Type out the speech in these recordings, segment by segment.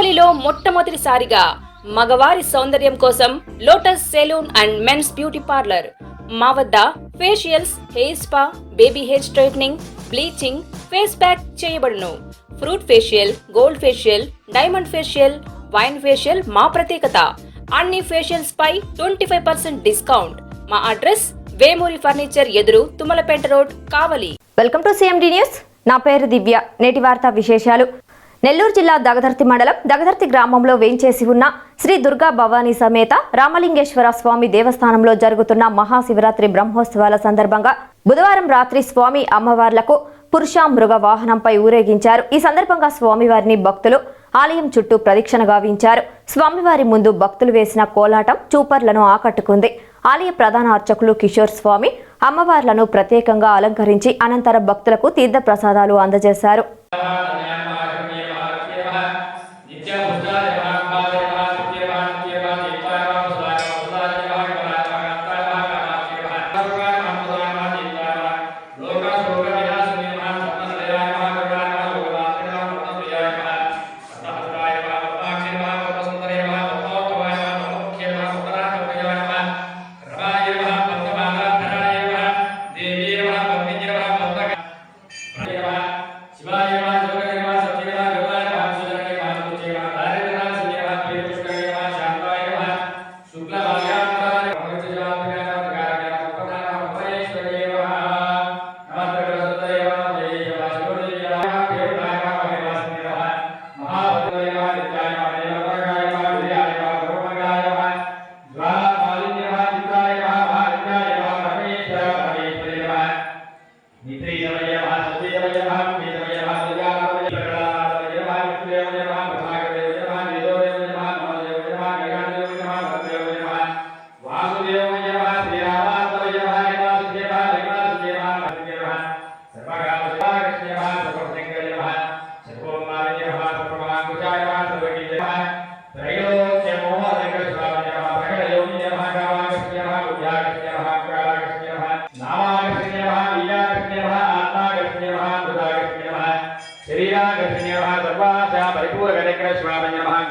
కావలిలో మొట్టమొదటిసారిగా మగవారి సౌందర్యం కోసం lotus salon and men's beauty parlour. మా వద్ద facials, hair spa, baby hair straightening, bleaching, face pack చేయబడును. Fruit facial, gold facial, diamond facial, wine facial మా ప్రత్యేకత. అన్ని ఫేషియల్స్ పై 25% డిస్కౌంట్. మా అడ్రస్ వేమూరి ఫర్నిచర్ ఎదురు, Tummalapeta road, Kavali. Welcome to CMD news. నా పేరు దివ్య. నేటి వార్తా విశేషాలు. నెల్లూరు జిల్లా దగదర్తి మండలం దగదర్తి గ్రామంలో వేంచేసి ఉన్న శ్రీ దుర్గా భవానీ సమేత రామలింగేశ్వర స్వామి దేవస్థానంలో జరుగుతున్న మహాశివరాత్రి బ్రహ్మోత్సవాల సందర్భంగా బుధవారం రాత్రి స్వామి అమ్మవార్లకు పురుష మృగ వాహనంపై ఊరేగించారు. ఈ సందర్భంగా స్వామివారిని భక్తులు ఆలయం చుట్టూ ప్రదక్షిణ గావించారు. స్వామివారి ముందు భక్తులు వేసిన కోలాటం చూపర్లను ఆకట్టుకుంది. ఆలయ ప్రధాన అర్చకులు కిషోర్ స్వామి అమ్మవార్లను ప్రత్యేకంగా అలంకరించి అనంతరం భక్తులకు తీర్థ ప్రసాదాలు అందజేశారు.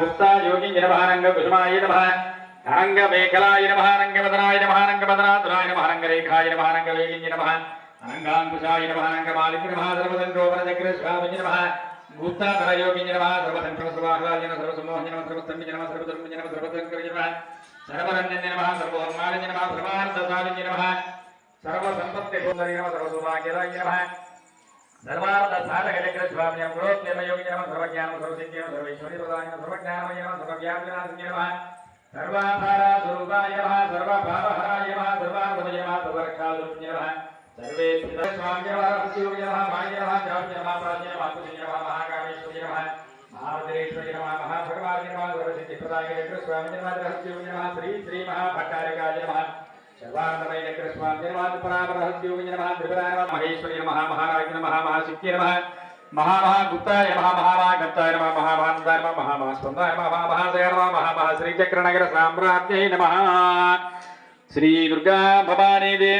गुप्ता योगी नमः कुसुमाय नमः रंग मेखलाय नमः रंग बदनाय नमः रंग बदनातुलाय नमः रंग रेखाय नमः रंग वेगिन्य नमः रंगांकुशाय नमः रंग मालिक नमः सर्वतंत्रोपन चक्र स्वामिन्य नमः गुप्ता धर योगी नमः सर्वतंत्र सर्वाहलाय नमः सर्वसमोहन नमः सर्वस्तम्य नमः सर्वधर्म नमः सर्वतंत्र नमः सर्वरण्य नमः सर्वोन्मालिन्य नमः सर्वार्थसालिन्य नमः सर्वसंपत्ति सुंदरी नमः सर्वसौभाग्यदाय नमः सर्वार्थ साधक चक्र स्वामी प्रोत्तम योगी नमः सर्वज्ञान सर्वसिद्धि सर्वेश्वरी प्रदाय सर्वज्ञानमय नमः सर्वव्यापिनाथि नमः सर्वाधारा स्वरूपाय नमः सर्वभावहराय नमः सर्वार्वदय नमः सर्वरक्षालुप्य नमः सर्वे स्वामी नमः हस्योगी नमः माय नमः जाप्य नमः प्राज्ञ नमः पुण्य नमः महाकामेश्वरी नमः महावज्रेश्वरी नमः महाभगवानी नमः सर्वसिद्धि प्रदाय चक्र स्वामी नमः हस्योगी नमः श्री श्री महाभट्टारकाय नमः सर्वानंदमय चक्र स्वामी नमः परापरहस्योगी नमः त्रिपुराय नमः महेश्वरी नमः महाराज नमः महासिद्धि नमः महामहागुप्ताय नमः महामहागन्ताय नमः महामानन्दाय नमः महामहास्पन्दाय नमः महामहादय नमः महामहाश्रीचक्रनगर साम्राज्ञै नमः श्री दुर्गा भवानी देवी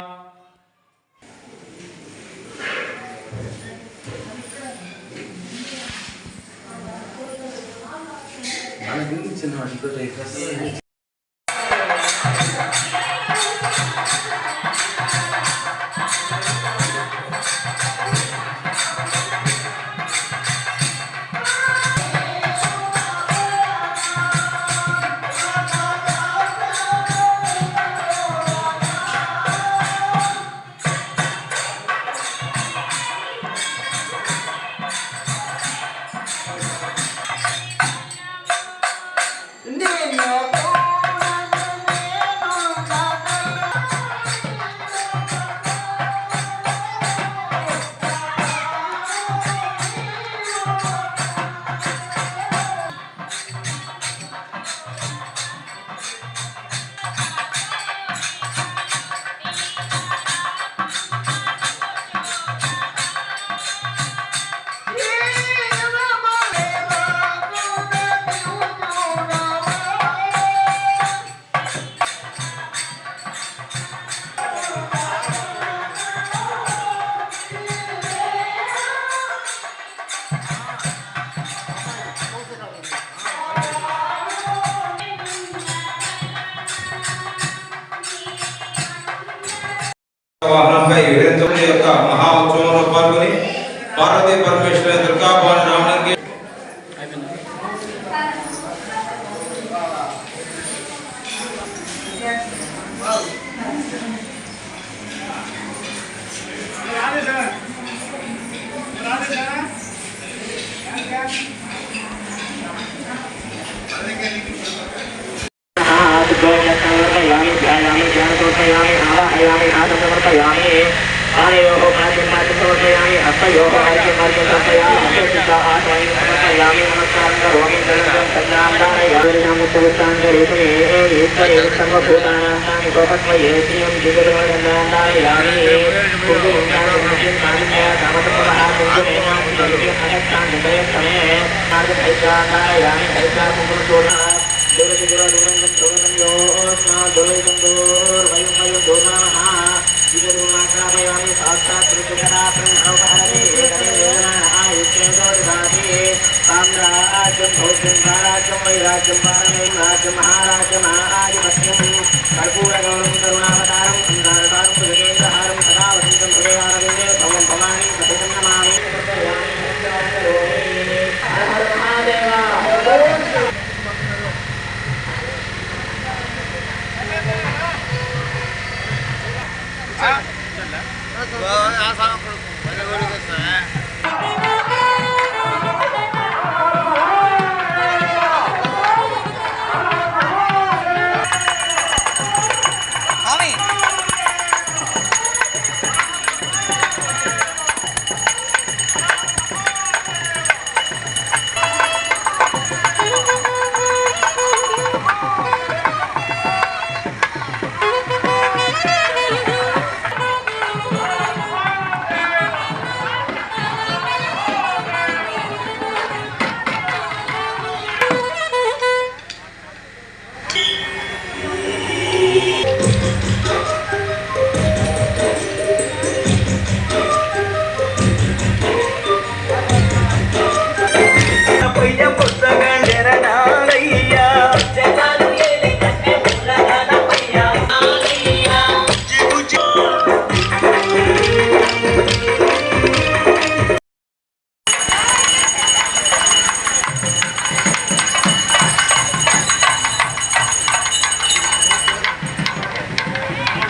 पार्वती परमेश्वरी दुर्गा भवानी रामलिंगे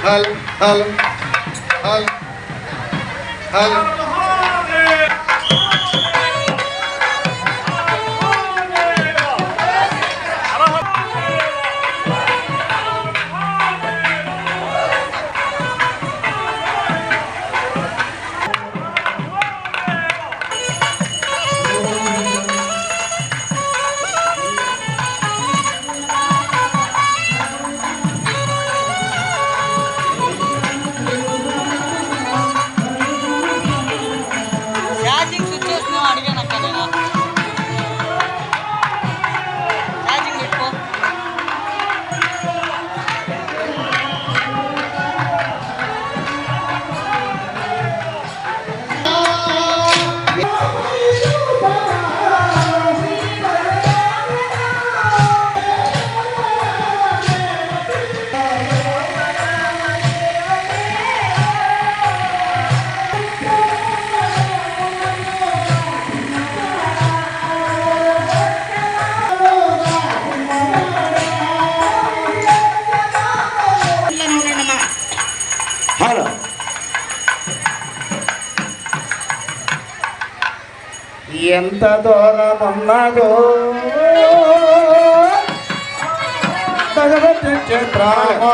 हल हल हल हल ఎంత దూరమున్నదో భగవతి క్షేత్రము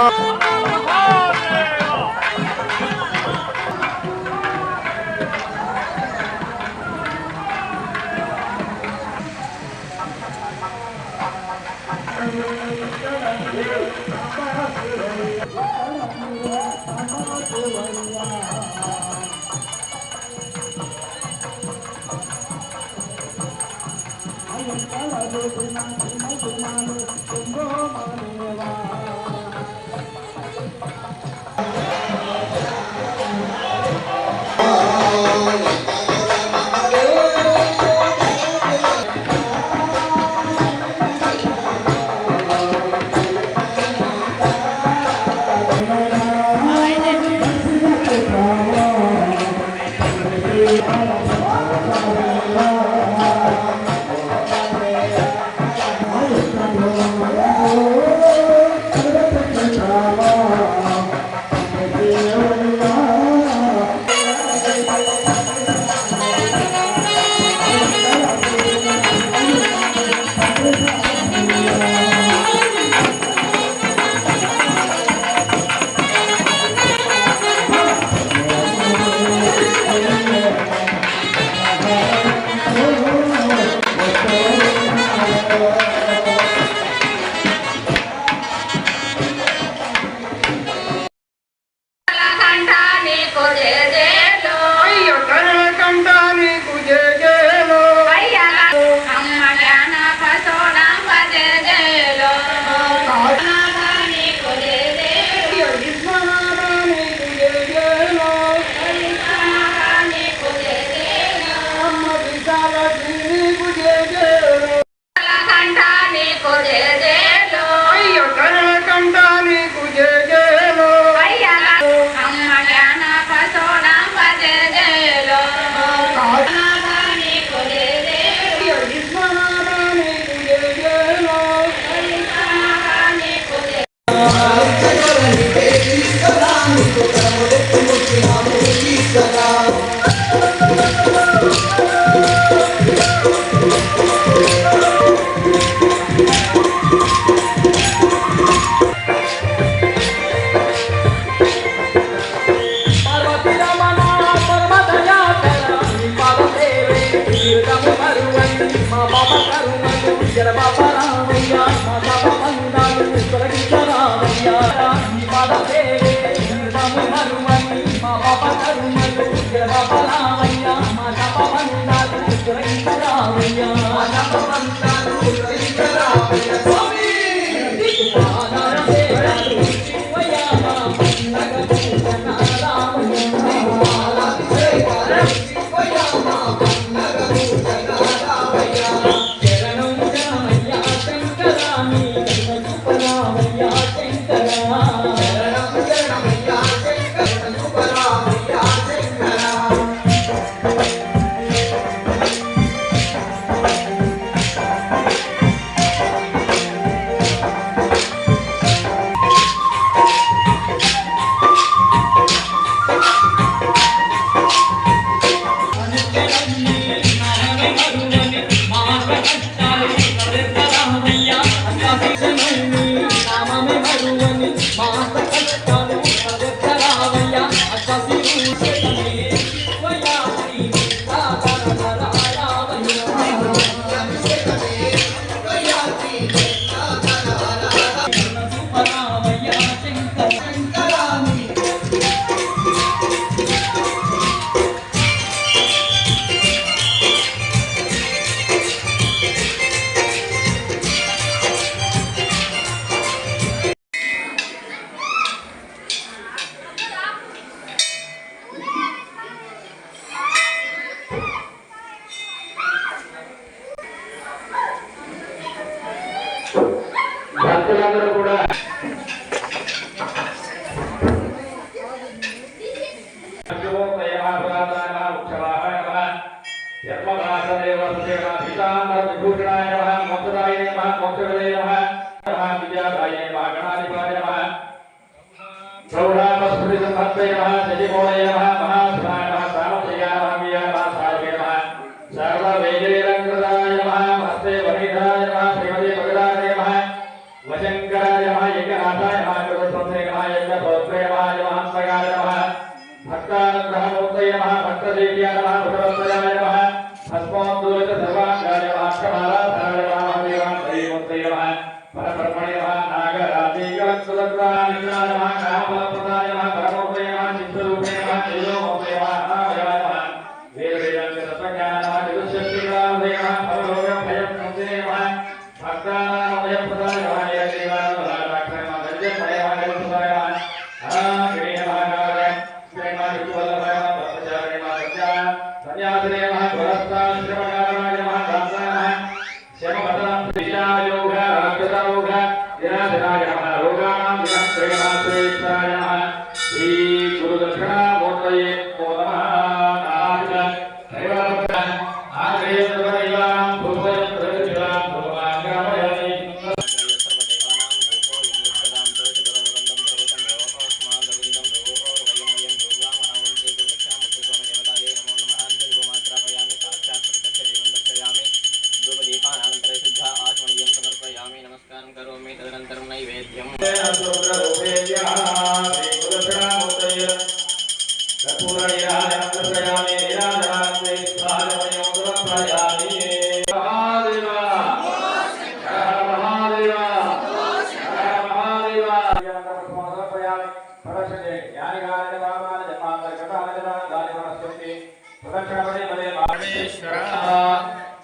భక్తులందరూ కూడా वशंकराय नमः यज्ञनाथाय नमः कृतस्वंसे नमः यज्ञभोत्रे नमः यमहंसगाय नमः भक्तानुग्रहमूर्तये नमः भक्तदेव्याय नमः भगवत्याय नमः भस्मोन्दूलित सर्वाङ्गाय नमः कमलाधाय नमः देवान्तरीमूर्तये नमः परब्रह्मणे नमः नागराजीगलत्सुदग्राय नमः कामप्रदाय नमः परमूर्तये नमः चित्तरूपे नमः तेजोमूर्तये नमः अनामयाय नमः वेदवेदान्ततत्त्वज्ञान नमः चतुष्षष्टिग्रामदे नमः भवरोगभयं नमः भक्तानामयप्रदाय नमः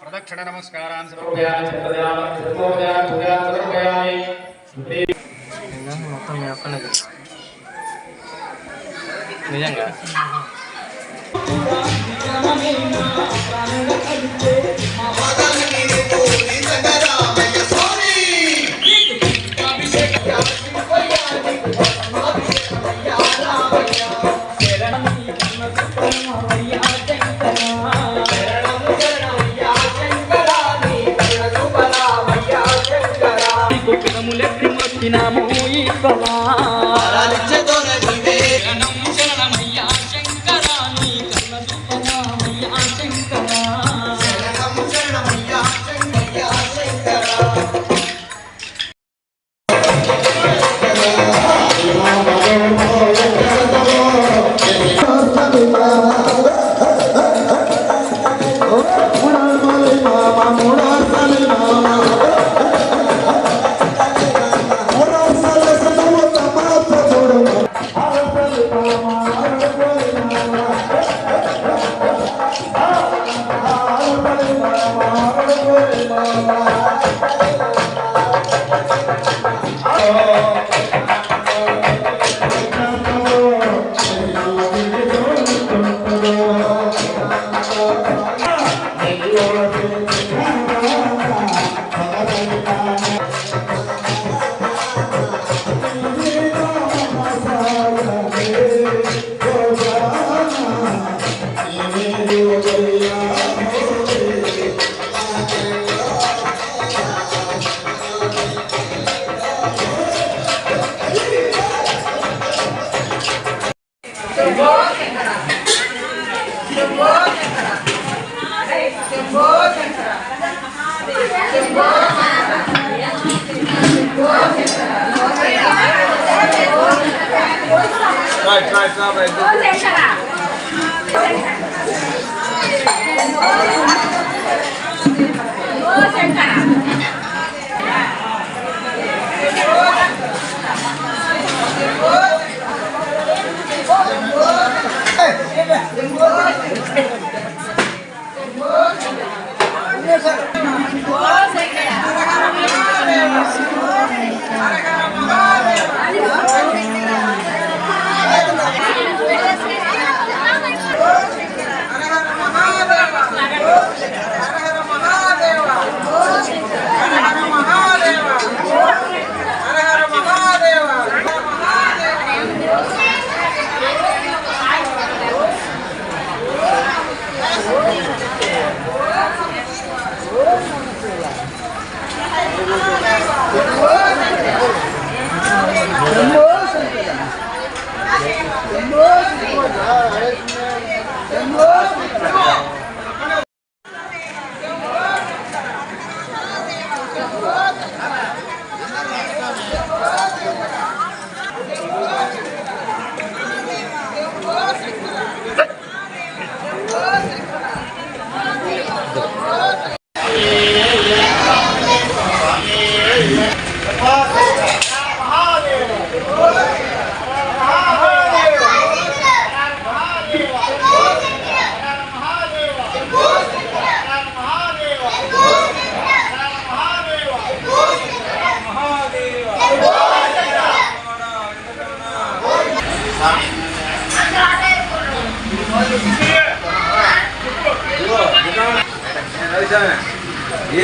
प्रदक्षिण नमस्कारान् समर्पयामि మొత్తం మీ అక్కనే నిజంగా Oh,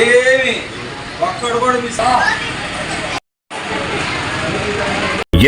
ఏమి ఒక్కడు కూడా మిస్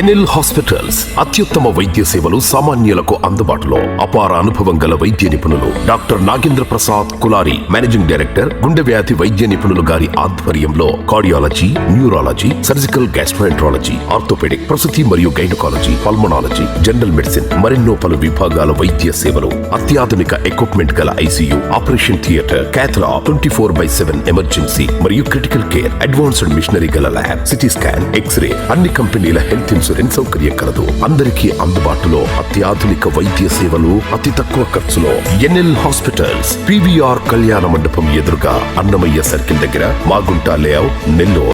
ఎన్ఎల్ హాస్పిటల్స్ అత్యుత్తమ వైద్య సేవలు సామాన్యులకు అందుబాటులో. అపార అనుభవం గల వైద్య నిపుణులు doctor Nagendra Prasad Kulari, managing director, గుండె వ్యాధి వైద్య నిపుణులు గారి ఆధ్వర్యంలో cardiology, neurology, surgical gastroenterology, orthopaedic, ప్రసూతి మరియు గైనకాలజీ, పల్మనాలజీ, జనరల్ మెడిసిన్ మరెన్నో పలు విభాగాల వైద్య సేవలు. అత్యాధునిక ఎక్విప్మెంట్ గల ఐసీయూ, ఆపరేషన్ థియేటర్, క్యాథ్లా, 24/7 ఎమర్జెన్సీ మరియు క్రిటికల్ కేర్, అడ్వాన్స్డ్ మిషనరీ గల ల్యాబ్, సిటీ స్కాన్, ఎక్స్రే, అన్ని కంపెనీల హెల్త్ ఇన్సూరెన్స్ సౌకర్యం కలదు. అందరికీ అందుబాటులో అత్యాధునిక వైద్య సేవలు అతి తక్కువ ఖర్చులో. ఎన్ఎల్ హాస్పిటల్స్, పివిఆర్ కళ్యాణ మండపం ఎదురుగా, అన్నమయ్య సర్కిల్ దగ్గర, మాగుంట లేఅవుట్, నెల్లూరు.